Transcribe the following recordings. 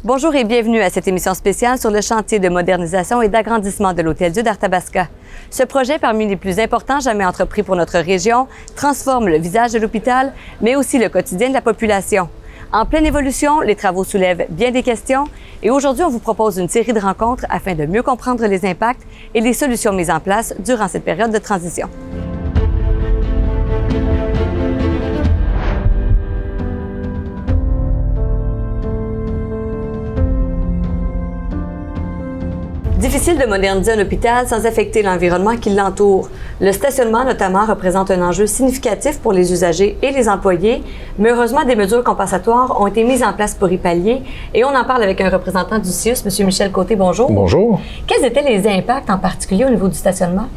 Bonjour et bienvenue à cette émission spéciale sur le chantier de modernisation et d'agrandissement de l'Hôtel-Dieu d'Arthabasca. Ce projet, parmi les plus importants jamais entrepris pour notre région, transforme le visage de l'hôpital, mais aussi le quotidien de la population. En pleine évolution, les travaux soulèvent bien des questions et aujourd'hui, on vous propose une série de rencontres afin de mieux comprendre les impacts et les solutions mises en place durant cette période de transition. Difficile de moderniser un hôpital sans affecter l'environnement qui l'entoure. Le stationnement, notamment, représente un enjeu significatif pour les usagers et les employés, mais heureusement, des mesures compensatoires ont été mises en place pour y pallier et on en parle avec un représentant du CIUS, M. Michel Côté. Bonjour. Bonjour. Quels étaient les impacts en particulier au niveau du stationnement?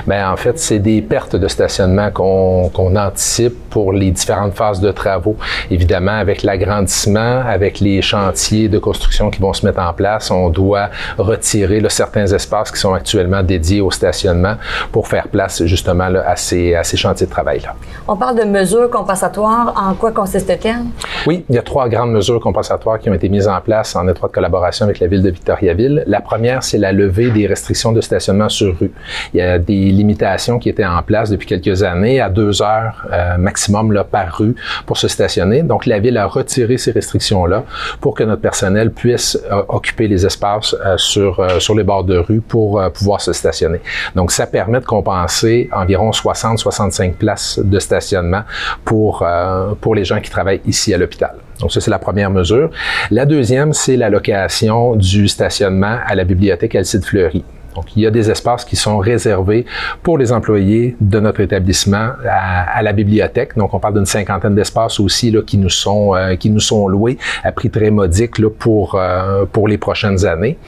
Bien, en fait, c'est des pertes de stationnement qu'on anticipe pour les différentes phases de travaux. Évidemment, avec l'agrandissement, avec les chantiers de construction qui vont se mettre en place, on doit retirer certains espaces qui sont actuellement dédiés au stationnement pour faire place justement là, à ces chantiers de travail-là. On parle de mesures compensatoires. En quoi consistent-elles? Oui, il y a 3 grandes mesures compensatoires qui ont été mises en place en étroite collaboration avec la Ville de Victoriaville. La première, c'est la levée des restrictions de stationnement sur rue. Il y a des limitations qui étaient en place depuis quelques années à 2 heures maximum là, par rue pour se stationner. Donc, la Ville a retiré ces restrictions-là pour que notre personnel puisse occuper les espaces sur les bords de rue pour pouvoir se stationner. Donc, ça permet de compenser environ 60-65 places de stationnement pour les gens qui travaillent ici à l'hôpital. Donc, ça, c'est la première mesure. La deuxième, c'est l'allocation du stationnement à la bibliothèque Alcide Fleury. Donc, il y a des espaces qui sont réservés pour les employés de notre établissement à la bibliothèque. Donc, on parle d'une 50aine d'espaces aussi là, qui nous sont loués à prix très modique là, pour les prochaines années.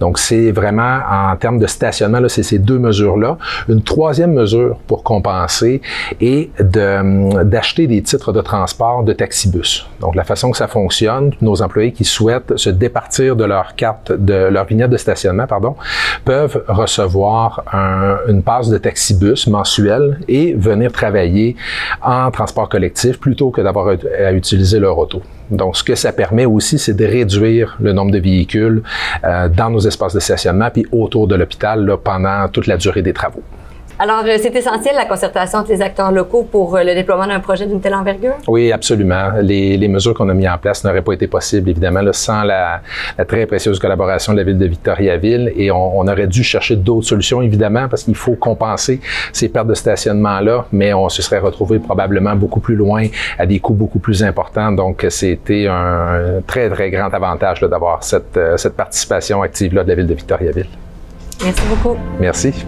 Donc, c'est vraiment en termes de stationnement, là, c'est ces 2 mesures-là. Une 3e mesure pour compenser est d'acheter des titres de transport de taxibus. Donc, la façon que ça fonctionne, nos employés qui souhaitent se départir de leur carte, de leur vignette de stationnement, peuvent recevoir une passe de taxibus mensuelle et venir travailler en transport collectif plutôt que d'avoir à utiliser leur auto. Donc, ce que ça permet aussi, c'est de réduire le nombre de véhicules dans nos espaces de stationnement puis autour de l'hôpital là, pendant toute la durée des travaux. Alors, c'est essentiel la concertation entre les acteurs locaux pour le déploiement d'un projet d'une telle envergure? Oui, absolument. Les mesures qu'on a mises en place n'auraient pas été possibles, évidemment, là, sans la très précieuse collaboration de la Ville de Victoriaville. Et on aurait dû chercher d'autres solutions, évidemment, parce qu'il faut compenser ces pertes de stationnement-là, mais on se serait retrouvé probablement beaucoup plus loin, à des coûts beaucoup plus importants. Donc, c'était un très, très grand avantage là, d'avoir cette participation active-là de la Ville de Victoriaville. Merci beaucoup. Merci.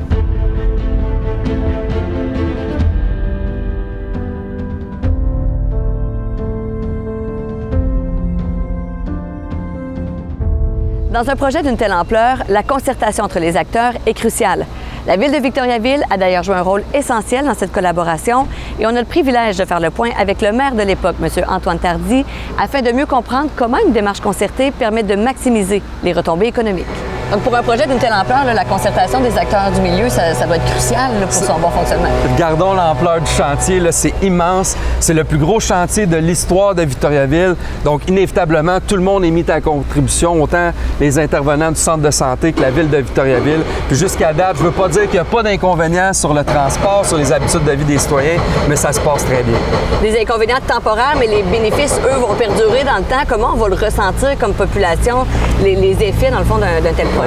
Dans un projet d'une telle ampleur, la concertation entre les acteurs est cruciale. La Ville de Victoriaville a d'ailleurs joué un rôle essentiel dans cette collaboration et on a le privilège de faire le point avec le maire de l'époque, M. Antoine Tardy, afin de mieux comprendre comment une démarche concertée permet de maximiser les retombées économiques. Donc, pour un projet d'une telle ampleur, là, la concertation des acteurs du milieu, ça doit être crucial là, pour son bon fonctionnement. Regardons l'ampleur du chantier, c'est immense. C'est le plus gros chantier de l'histoire de Victoriaville. Donc, inévitablement, tout le monde est mis à contribution, autant les intervenants du centre de santé que la Ville de Victoriaville. Puis jusqu'à date, je ne veux pas dire qu'il n'y a pas d'inconvénients sur le transport, sur les habitudes de vie des citoyens, mais ça se passe très bien. Des inconvénients temporaires, mais les bénéfices, eux, vont perdurer dans le temps. Comment on va le ressentir comme population, les effets, dans le fond, d'un tel projet?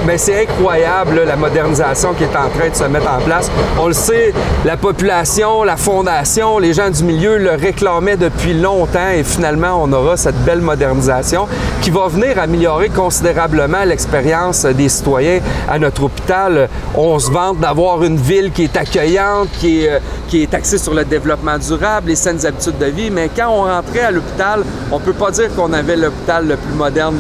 Mais c'est incroyable, là, la modernisation qui est en train de se mettre en place. On le sait, la population, la fondation, les gens du milieu le réclamaient depuis longtemps et finalement, on aura cette belle modernisation qui va venir améliorer considérablement l'expérience des citoyens à notre hôpital. On se vante d'avoir une ville qui est accueillante, qui est axée sur le développement durable, les saines habitudes de vie, mais quand on rentrait à l'hôpital, on ne peut pas dire qu'on avait l'hôpital le plus moderne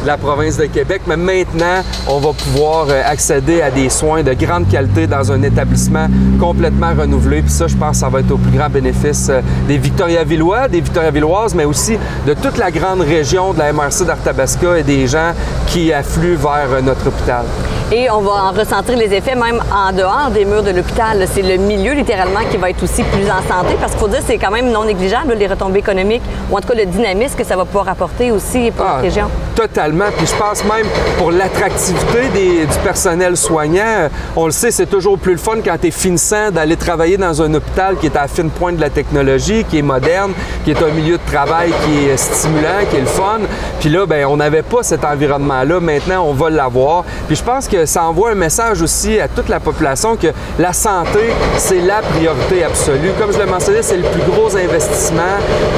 de la province de Québec. Mais maintenant, on va pouvoir accéder à des soins de grande qualité dans un établissement complètement renouvelé. Puis ça, je pense que ça va être au plus grand bénéfice des Victoriavillois, des Victoriavilloises, mais aussi de toute la grande région de la MRC d'Arthabasca et des gens qui affluent vers notre hôpital. Et on va en ressentir les effets même en dehors des murs de l'hôpital. C'est le milieu, littéralement, qui va être aussi plus en santé, parce qu'il faut dire que c'est quand même non négligeable, les retombées économiques, ou en tout cas le dynamisme que ça va pouvoir apporter aussi pour la région. Totalement. Puis je pense même pour l'attractivité du personnel soignant, on le sait, c'est toujours plus le fun quand tu es finissant d'aller travailler dans un hôpital qui est à la fine pointe de la technologie, qui est moderne, qui est un milieu de travail qui est stimulant, qui est le fun. Puis là, ben on n'avait pas cet environnement-là. Maintenant, on va l'avoir. Puis je pense que ça envoie un message aussi à toute la population que la santé, c'est la priorité absolue. Comme je le mentionnais, c'est le plus gros investissement.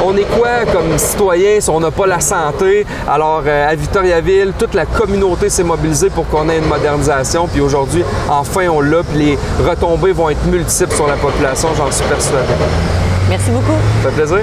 On est quoi comme citoyens si on n'a pas la santé? Alors, à Victoriaville, toute la communauté s'est mobilisée pour qu'on ait une modernisation. Puis aujourd'hui, enfin, on l'a. Puis les retombées vont être multiples sur la population, j'en suis persuadé. Merci beaucoup. Ça fait plaisir.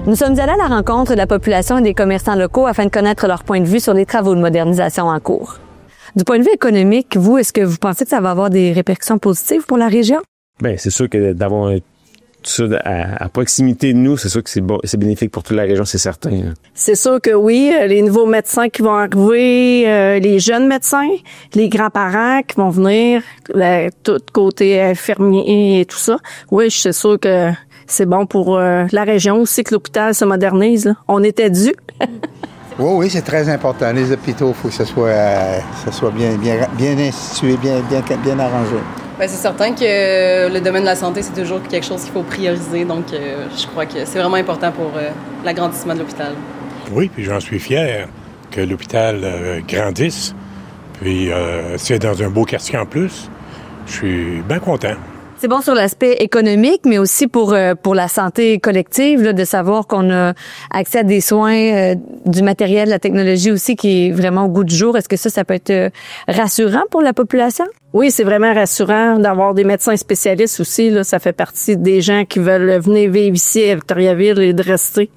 Nous sommes allés à la rencontre de la population et des commerçants locaux afin de connaître leur point de vue sur les travaux de modernisation en cours. Du point de vue économique, vous, est-ce que vous pensez que ça va avoir des répercussions positives pour la région? Bien, c'est sûr que d'avoir tout ça à proximité de nous, c'est sûr que c'est bénéfique pour toute la région, c'est certain. C'est sûr que oui, les nouveaux médecins qui vont arriver, les jeunes médecins, les grands-parents qui vont venir, tout côté infirmier et tout ça. Oui, je suis sûr que c'est bon pour la région aussi que l'hôpital se modernise. Là. On était dû. Oui, c'est très important. Les hôpitaux, il faut que ça soit bien institué, bien arrangé. Bien, c'est certain que le domaine de la santé, c'est toujours quelque chose qu'il faut prioriser. Donc, je crois que c'est vraiment important pour l'agrandissement de l'hôpital. Oui, puis j'en suis fier que l'hôpital grandisse. Puis, c'est dans un beau quartier en plus. Je suis bien content. C'est bon sur l'aspect économique, mais aussi pour la santé collective, là, de savoir qu'on a accès à des soins, du matériel, de la technologie aussi qui est vraiment au goût du jour. Est-ce que ça peut être rassurant pour la population? Oui, c'est vraiment rassurant d'avoir des médecins spécialistes aussi. Là, ça fait partie des gens qui veulent venir vivre ici à Victoriaville et de rester.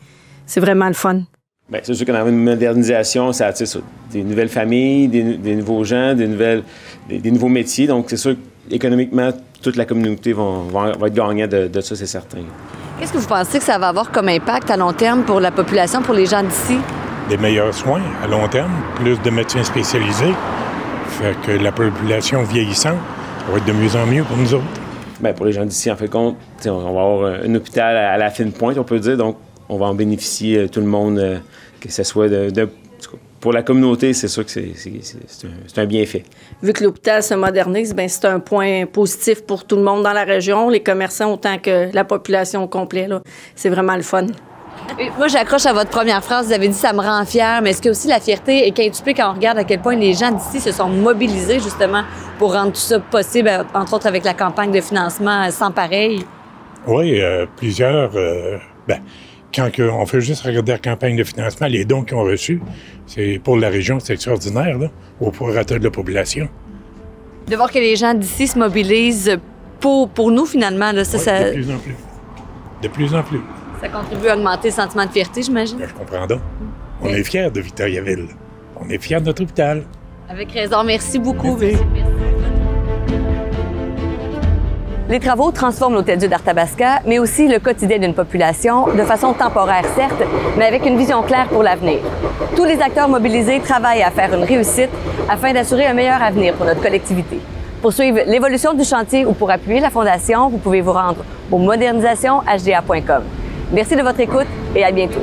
C'est vraiment le fun. Bien, c'est sûr qu'on a une modernisation, ça attire des nouvelles familles, des nouveaux gens, des nouveaux métiers. Donc, c'est sûr qu'économiquement, toute la communauté va être gagnante de ça, c'est certain. Qu'est-ce que vous pensez que ça va avoir comme impact à long terme pour la population, pour les gens d'ici? Des meilleurs soins à long terme, plus de médecins spécialisés. Fait que la population vieillissante, ça va être de mieux en mieux pour nous autres. Bien, pour les gens d'ici, en fait compte, on va avoir un hôpital à la fine pointe, on peut dire. Donc, on va en bénéficier tout le monde, que ce soit pour la communauté, c'est sûr que c'est un bienfait. Vu que l'hôpital se modernise, bien, c'est un point positif pour tout le monde dans la région, les commerçants autant que la population au complet. Là. C'est vraiment le fun. Moi, j'accroche à votre première phrase. Vous avez dit « ça me rend fière », mais est-ce que aussi la fierté est quintuplée quand on regarde à quel point les gens d'ici se sont mobilisés justement pour rendre tout ça possible, entre autres avec la campagne de financement sans pareil? Oui, plusieurs... Quand on fait juste regarder la campagne de financement, les dons qu'ils ont reçus, c'est pour la région, c'est extraordinaire, là, au prorata de la population. De voir que les gens d'ici se mobilisent pour nous, finalement, là, ça, oui, ça... De plus en plus. De plus en plus. Ça contribue à augmenter le sentiment de fierté, j'imagine? Je comprends donc. On est fiers de Victoriaville. On est fiers de notre hôpital. Avec raison. Merci beaucoup. Merci. Les travaux transforment l'Hôtel-Dieu d'Arthabasca, mais aussi le quotidien d'une population, de façon temporaire certes, mais avec une vision claire pour l'avenir. Tous les acteurs mobilisés travaillent à faire une réussite afin d'assurer un meilleur avenir pour notre collectivité. Pour suivre l'évolution du chantier ou pour appuyer la Fondation, vous pouvez vous rendre au modernisation.hda.com. Merci de votre écoute et à bientôt.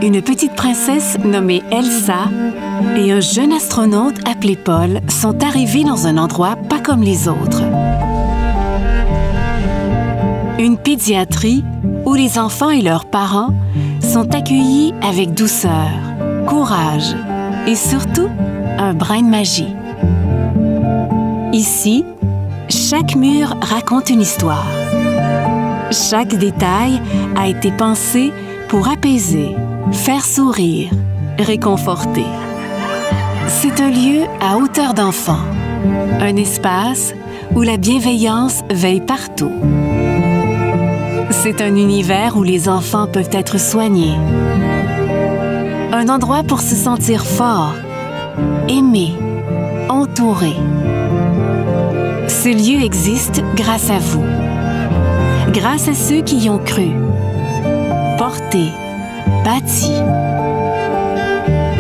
une petite princesse nommée Elsa et un jeune astronaute appelé Paul sont arrivés dans un endroit pas comme les autres. Une pédiatrie où les enfants et leurs parents sont accueillis avec douceur, courage et surtout un brin de magie. Ici, chaque mur raconte une histoire. Chaque détail a été pensé pour apaiser, faire sourire, réconforter. C'est un lieu à hauteur d'enfant, un espace où la bienveillance veille partout. C'est un univers où les enfants peuvent être soignés. Un endroit pour se sentir fort, aimé, entouré. Ce lieu existe grâce à vous, grâce à ceux qui y ont cru, porté, bâti.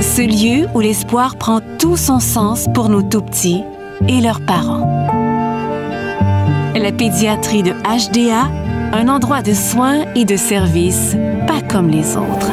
Ce lieu où l'espoir prend tout son sens pour nos tout-petits et leurs parents. La pédiatrie de HDA, un endroit de soins et de services pas comme les autres.